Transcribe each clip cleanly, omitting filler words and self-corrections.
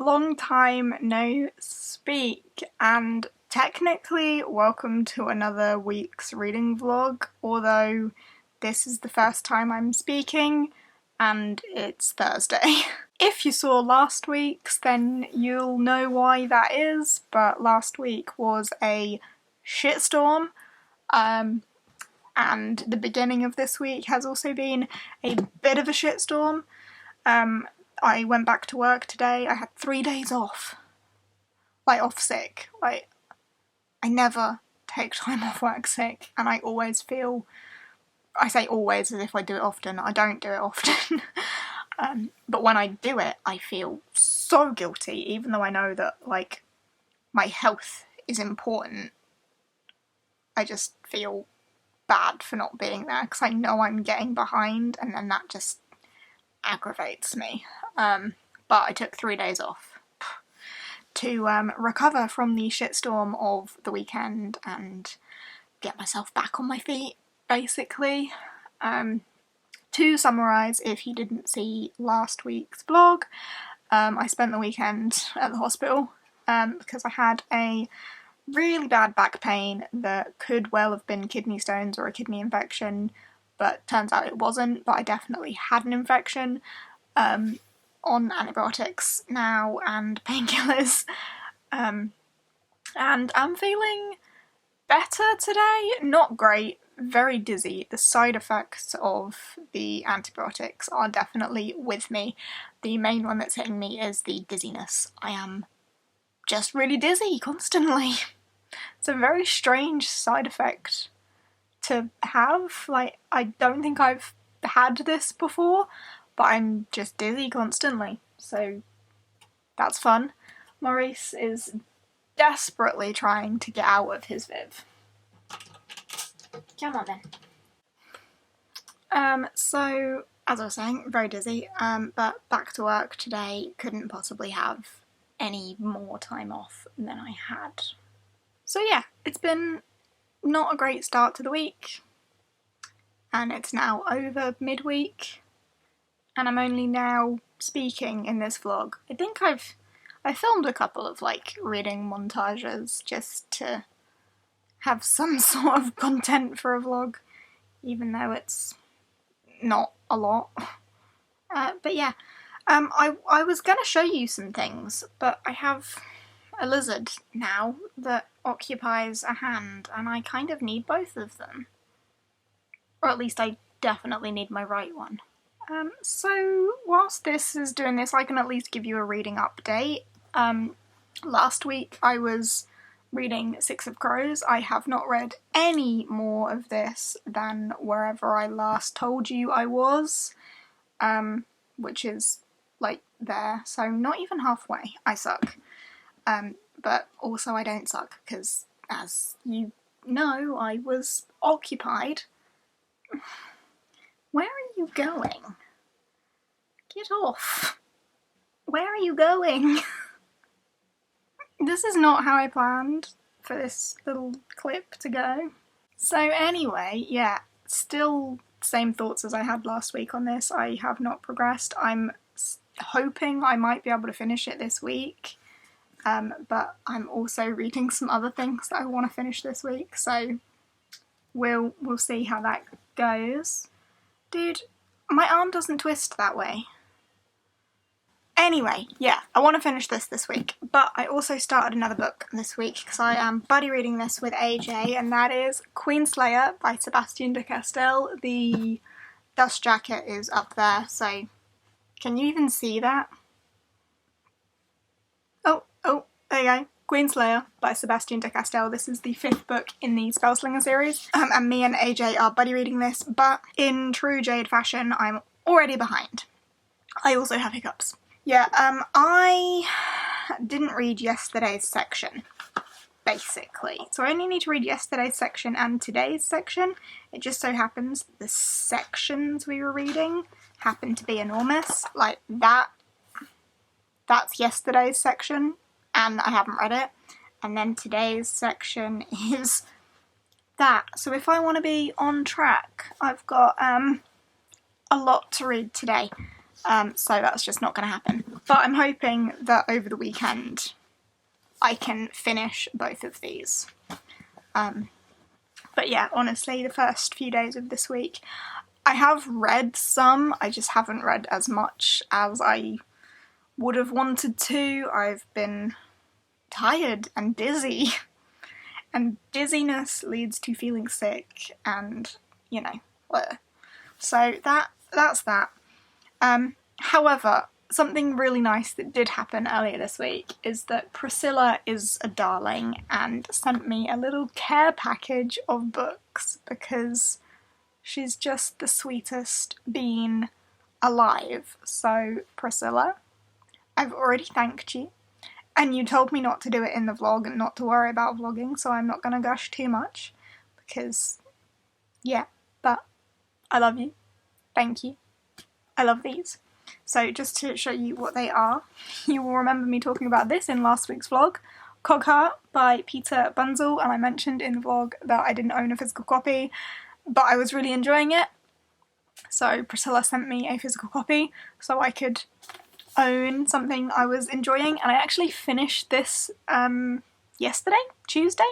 long time no speak, and technically welcome to another week's reading vlog, although this is the first time I'm speaking and it's Thursday. If you saw last week's, then you'll know why that is, but last week was a shitstorm, and the beginning of this week has also been a bit of a shitstorm. I went back to work today. I had 3 days off. Off sick. I never take time off work sick, and I always feel, I say always as if I do it often. I don't do it often. But when I do it, I feel so guilty, even though I know that, my health is important. I just feel bad for not being there, because I know I'm getting behind, and then that just aggravates me. But I took 3 days off to recover from the shitstorm of the weekend and get myself back on my feet, basically. To summarise, if you didn't see last week's vlog, I spent the weekend at the hospital because I had a really bad back pain that could well have been kidney stones or a kidney infection, but turns out it wasn't. But I definitely had an infection, on antibiotics now and painkillers, and I'm feeling better today. Not great, very dizzy. The side effects of the antibiotics are definitely with me. The main one that's hitting me is the dizziness. I am just really dizzy constantly. It's a very strange side effect to have. I don't think I've had this before, but I'm just dizzy constantly, so that's fun. Maurice is desperately trying to get out of his Viv. Come on then. So, as I was saying, very dizzy, but back to work today. Couldn't possibly have any more time off than I had. So yeah, it's been not a great start to the week, and it's now over midweek, and I'm only now speaking in this vlog. I think I filmed a couple of reading montages just to have some sort of content for a vlog, even though it's not a lot. But yeah, I was gonna show you some things, but I have a lizard now that occupies a hand, and I kind of need both of them. Or at least I definitely need my right one. So whilst this is doing this, I can at least give you a reading update. Last week I was reading Six of Crows. I have not read any more of this than wherever I last told you I was, which is there, so not even halfway. I suck. But also I don't suck, because as you know, I was occupied. Where are you going? Get off. Where are you going? This is not how I planned for this little clip to go. So anyway, yeah, still same thoughts as I had last week on this. I have not progressed. I'm hoping I might be able to finish it this week, but I'm also reading some other things that I want to finish this week, so we'll see how that goes. Dude, my arm doesn't twist that way. Anyway, yeah, I want to finish this week, but I also started another book this week because I am buddy reading this with AJ, and that is Queenslayer by Sebastian de Castell. The dust jacket is up there, so can you even see that? Oh, there you go. Queenslayer by Sebastian de Castell. This is the 5th book in the Spellslinger series, and me and AJ are buddy reading this, but in true Jade fashion, I'm already behind. I also have hiccups. Yeah, I didn't read yesterday's section, basically. So I only need to read yesterday's section and today's section. It just so happens the sections we were reading happen to be enormous. That's yesterday's section, and I haven't read it. And then today's section is that. So if I want to be on track, I've got a lot to read today. So that's just not going to happen. But I'm hoping that over the weekend I can finish both of these. But yeah, honestly, the first few days of this week, I have read some, I just haven't read as much as I would have wanted to. I've been tired and dizzy, and dizziness leads to feeling sick, and, you know, so that's that. However, something really nice that did happen earlier this week is that Priscilla is a darling and sent me a little care package of books because she's just the sweetest being alive. So, Priscilla, I've already thanked you, and you told me not to do it in the vlog and not to worry about vlogging, so I'm not going to gush too much because, yeah, but I love you. Thank you. I love these. So just to show you what they are, you will remember me talking about this in last week's vlog, Cogheart by Peter Bunzel, and I mentioned in the vlog that I didn't own a physical copy, but I was really enjoying it. So Priscilla sent me a physical copy so I could own something I was enjoying, and I actually finished this yesterday? Tuesday?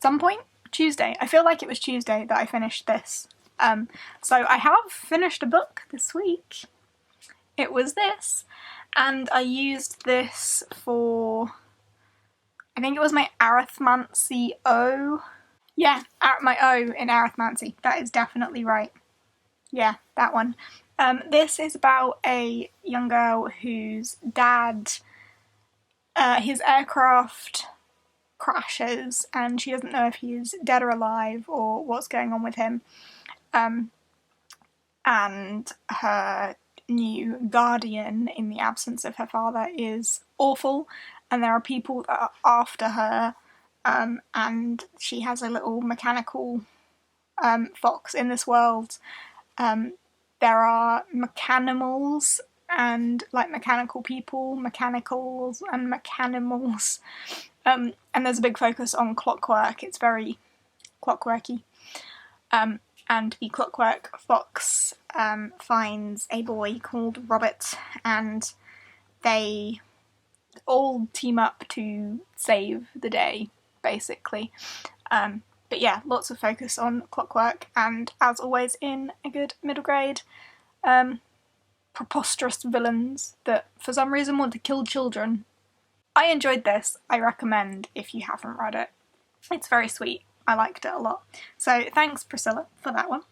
Some point? Tuesday. I feel like it was Tuesday that I finished this. So I have finished a book this week. It was this, and I used this for, I think it was my Arithmancy O. Yeah, my O in Arithmancy. That is definitely right. Yeah, that one. This is about a young girl whose dad, his aircraft crashes, and she doesn't know if he's dead or alive or what's going on with him. And her new guardian, in the absence of her father, is awful, and there are people that are after her, and she has a little mechanical fox in this world. There are mechanimals and like mechanical people, mechanicals and mechanimals, and there's a big focus on clockwork. It's very clockworky. And the clockwork fox finds a boy called Robert, and they all team up to save the day, basically. But yeah, lots of focus on clockwork, and as always in a good middle grade, preposterous villains that for some reason want to kill children. I enjoyed this. I recommend if you haven't read it. It's very sweet. I liked it a lot. So thanks, Priscilla, for that one.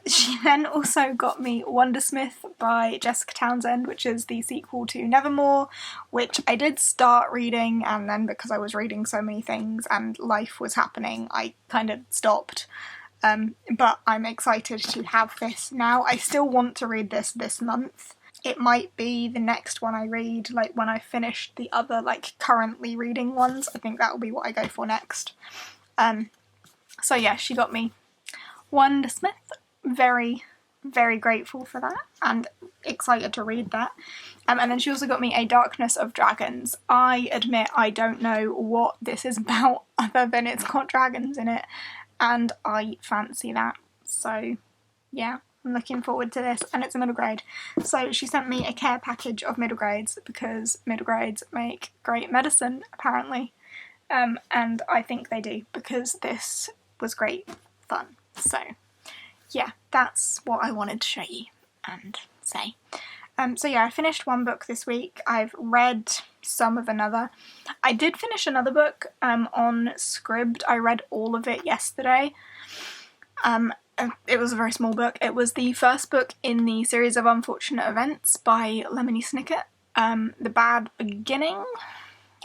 She then also got me Wondersmith by Jessica Townsend, which is the sequel to Nevermore, which I did start reading, and then because I was reading so many things and life was happening, I kind of stopped. But I'm excited to have this now. I still want to read this month. It might be the next one I read, like when I finished the other, like, currently reading ones. I think that will be what I go for next. So yeah, she got me Wondersmith. Very, very grateful for that and excited to read that. And then she also got me A Darkness of Dragons. I admit I don't know what this is about other than it's got dragons in it, and I fancy that. So yeah, I'm looking forward to this, and it's a middle grade. So she sent me a care package of middle grades because middle grades make great medicine, apparently. And I think they do, because this was great fun. So yeah, that's what I wanted to show you and say. So yeah, I finished one book this week. I've read some of another. I did finish another book on Scribd. I read all of it yesterday. It was a very small book. It was the first book in the series of Unfortunate Events by Lemony Snicket. The Bad Beginning.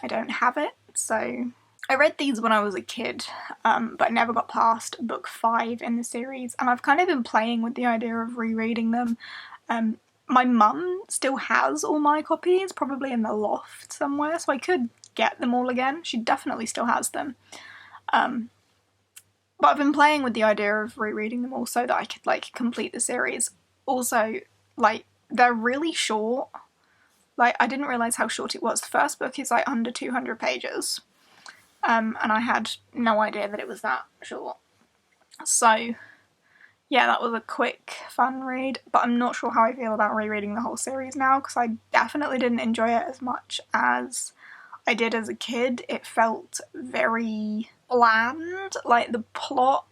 I don't have it, so I read these when I was a kid, but I never got past book 5 in the series, and I've kind of been playing with the idea of rereading them. My mum still has all my copies, probably in the loft somewhere, so I could get them all again. She definitely still has them. But I've been playing with the idea of rereading them all so that I could, like, complete the series. Also, like, they're really short. Like, I didn't realise how short it was. The first book is, like, under 200 pages. And I had no idea that it was that short. So, yeah, that was a quick, fun read, but I'm not sure how I feel about rereading the whole series now, because I definitely didn't enjoy it as much as I did as a kid. It felt very bland, like the plot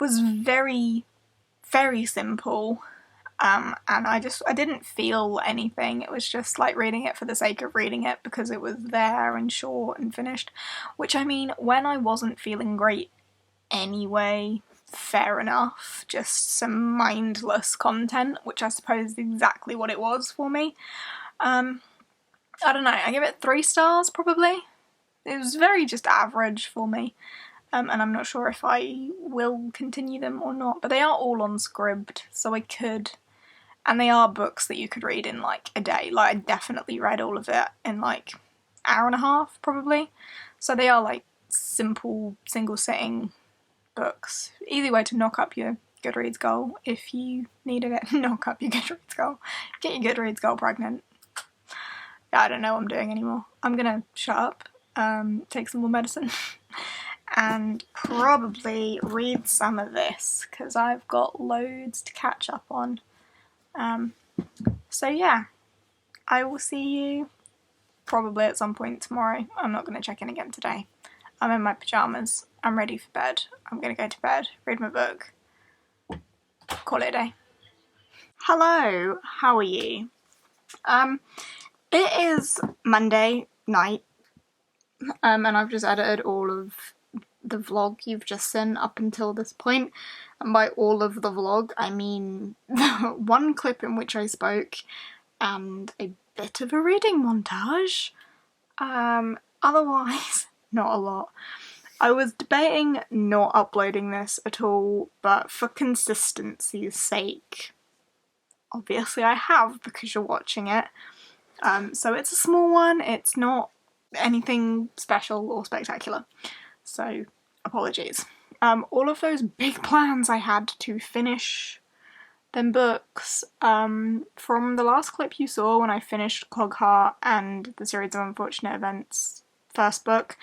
was very, very simple, and I didn't feel anything. It was just like reading it for the sake of reading it because it was there and short and finished, which, I mean, when I wasn't feeling great anyway, fair enough, just some mindless content, which I suppose is exactly what it was for me. I don't know, I give it 3 stars probably. It was very just average for me, and I'm not sure if I will continue them or not, but they are all on Scribd, so I could, and they are books that you could read in like a day. Like, I definitely read all of it in like hour and a half probably, so they are like simple single sitting books. Easy way to knock up your Goodreads goal if you needed it. Knock up your Goodreads goal. Get your Goodreads goal pregnant. Yeah, I don't know what I'm doing anymore. I'm gonna shut up, take some more medicine, and probably read some of this, because I've got loads to catch up on. So yeah, I will see you probably at some point tomorrow. I'm not going to check in again today. I'm in my pyjamas. I'm ready for bed. I'm going to go to bed, read my book, call it a day. Hello, how are you? It is Monday night, and I've just edited all of the vlog you've just seen up until this point. And by all of the vlog, I mean the one clip in which I spoke and a bit of a reading montage. Otherwise, not a lot. I was debating not uploading this at all, but for consistency's sake, obviously I have, because you're watching it. So it's a small one, it's not anything special or spectacular, so apologies. All of those big plans I had to finish them books, from the last clip you saw when I finished Clogheart and the Series of Unfortunate Events first book,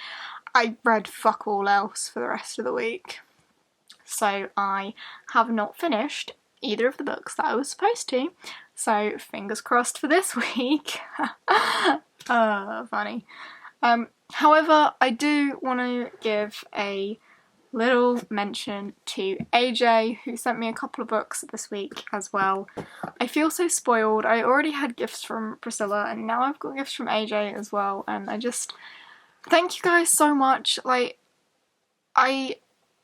I read fuck all else for the rest of the week. So I have not finished either of the books that I was supposed to, so fingers crossed for this week. Funny. However, I do want to give a little mention to AJ, who sent me a couple of books this week as well. I feel so spoiled. I already had gifts from Priscilla, and now I've got gifts from AJ as well, and I just thank you guys so much. Like, I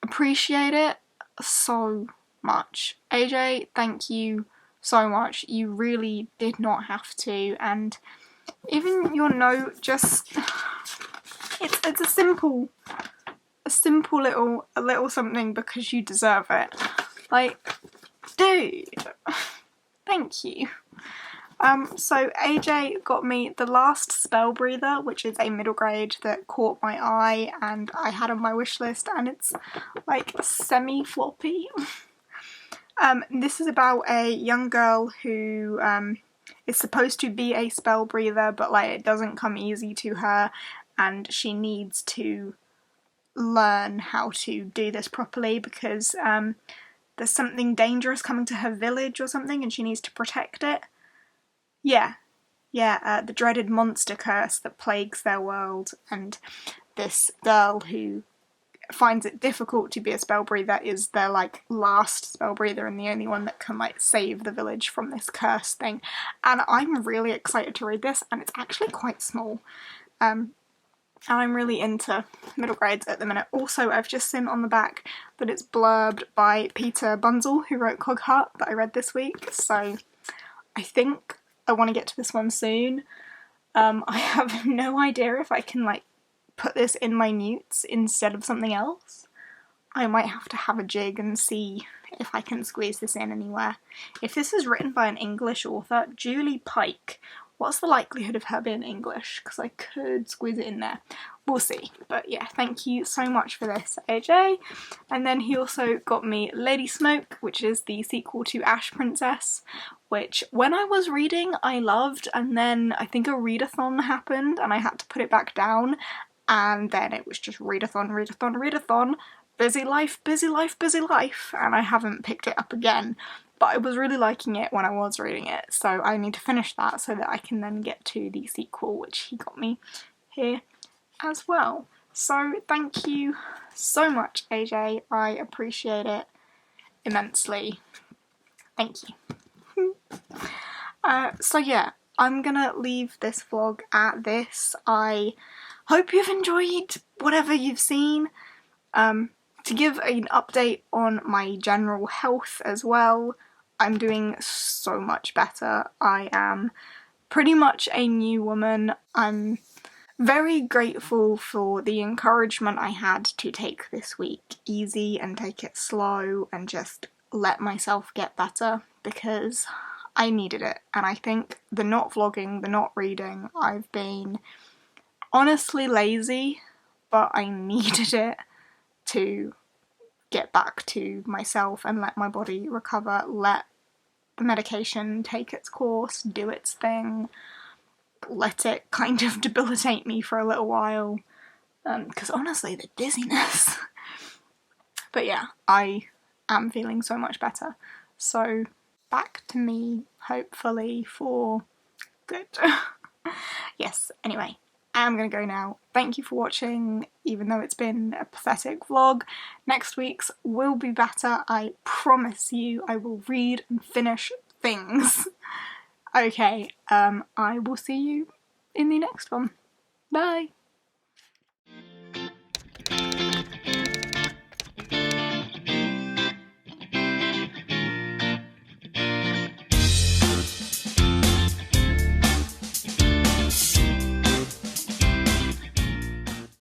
appreciate it so much. AJ, thank you so much. You really did not have to, and even your note, just it's a simple little something because you deserve it. Like, dude, thank you. So AJ got me The Last Spell Breather, which is a middle grade that caught my eye and I had on my wish list, and it's like semi-floppy. This is about a young girl who is supposed to be a spell breather, but like it doesn't come easy to her, and she needs to learn how to do this properly because there's something dangerous coming to her village or something, and she needs to protect it. The dreaded monster curse that plagues their world, and this girl who finds it difficult to be a spell breather is their like last spell breather and the only one that can like save the village from this curse thing. And I'm really excited to read this, and it's actually quite small. And I'm really into middle grades at the minute. Also, I've just seen on the back that it's blurbed by Peter Bunzel, who wrote Clogheart, that I read this week, so I think I want to get to this one soon. I have no idea if I can like put this in my NEWTs instead of something else. I might have to have a jig and see if I can squeeze this in anywhere. If this is written by an English author, Julie Pike, what's the likelihood of her being English? Because I could squeeze it in there. We'll see. But yeah, thank you so much for this, AJ. And then he also got me Lady Smoke, which is the sequel to Ash Princess, which when I was reading I loved, and then I think a readathon happened and I had to put it back down, and then it was just readathon, busy life, and I haven't picked it up again. But I was really liking it when I was reading it, so I need to finish that so that I can then get to the sequel, which he got me here as well. So thank you so much, AJ. I appreciate it immensely. Thank you. So yeah, I'm gonna leave this vlog at this. I hope you've enjoyed whatever you've seen. To give an update on my general health as well, I'm doing so much better. I am pretty much a new woman. I'm very grateful for the encouragement I had to take this week easy and take it slow and just let myself get better, because I needed it. And I think the not vlogging, the not reading, I've been honestly lazy, but I needed it to get back to myself and let my body recover, let the medication take its course, do its thing, let it kind of debilitate me for a little while, because honestly, the dizziness. But yeah, I am feeling so much better. So back to me, hopefully, for good. Yes, anyway, I'm gonna go now. Thank you for watching, even though it's been a pathetic vlog. Next week's will be better, I promise you. I will read and finish things. Okay, I will see you in the next one. Bye!